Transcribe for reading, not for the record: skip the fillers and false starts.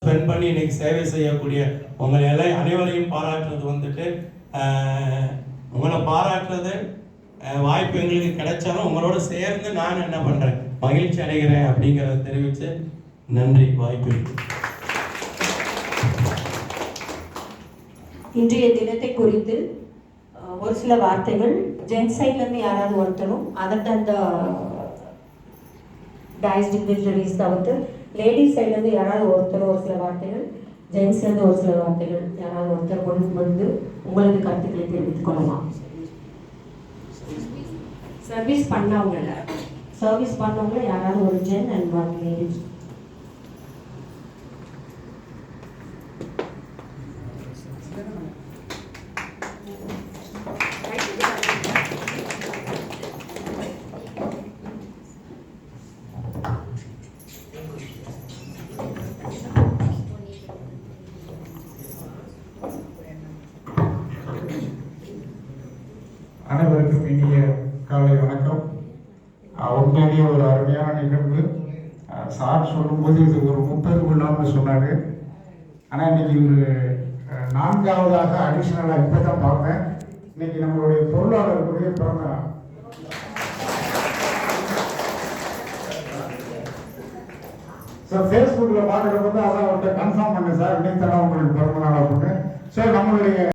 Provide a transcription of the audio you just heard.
Spend பண்ணி இன்னைக்கு சேவை செய்யக்கூடிய உங்களை எல்லாம் அனைவரையும் பாராட்டுறது வந்துட்டு உங்களை பாராட்டுறது வாய்ப்பு எங்களுக்கு கிடைச்சாலும் உங்களோட சேர்ந்து நான் என்ன பண்றேன் மகிழ்ச்சி அடைகிறேன் அப்படிங்கிறத தெரிவித்து நன்றி வாய்ப்பு. இன்றைய தினத்தை குறித்து ஒரு சில வார்த்தைகள் ஜென்ஸ் சைட்லேருந்து யாராவது ஒருத்தரும் அதர் தன் த டைஸ் டிக்னிட்டரிஸ் தவிர்த்து லேடிஸ் சைட்லேருந்து யாராவது ஒருத்தர் ஒரு சில வார்த்தைகள், ஜென்ஸ்லேருந்து ஒரு சில வார்த்தைகள் யாராவது ஒருத்தர் முன்வந்து உங்களுக்கு கருத்துக்களை தெரிவித்துக் கொள்ளலாம். சர்வீஸ் பண்ணவங்கள யாராவது ஒரு ஜென் அண்ட் ஒன் லேடிஸ். அனைவருக்கும் இனிய காலை வணக்கம். உண்மையிலேயே ஒரு அருமையான நிகழ்வு. சார் சொல்லும்போது இது ஒரு முப்பெருங்குள்ளம்னு சொன்னார். ஆனால் இன்னைக்கு ஒரு நான்காவதாக அடிஷ்னலாக இப்போ தான் பார்த்தேன். இன்னைக்கு நம்மளுடைய பொருளாளர்களுடைய பிறந்த நாள். சார் ஃபேஸ்புக்கில் பார்க்குறப்ப தான் அதான் அவர்கிட்ட கன்ஃபார்ம் பண்ணேன் சார், இன்னைக்கு தானே உங்களுக்கு பிறந்த நாள் அப்படின்னு. ஸோ நம்மளுடைய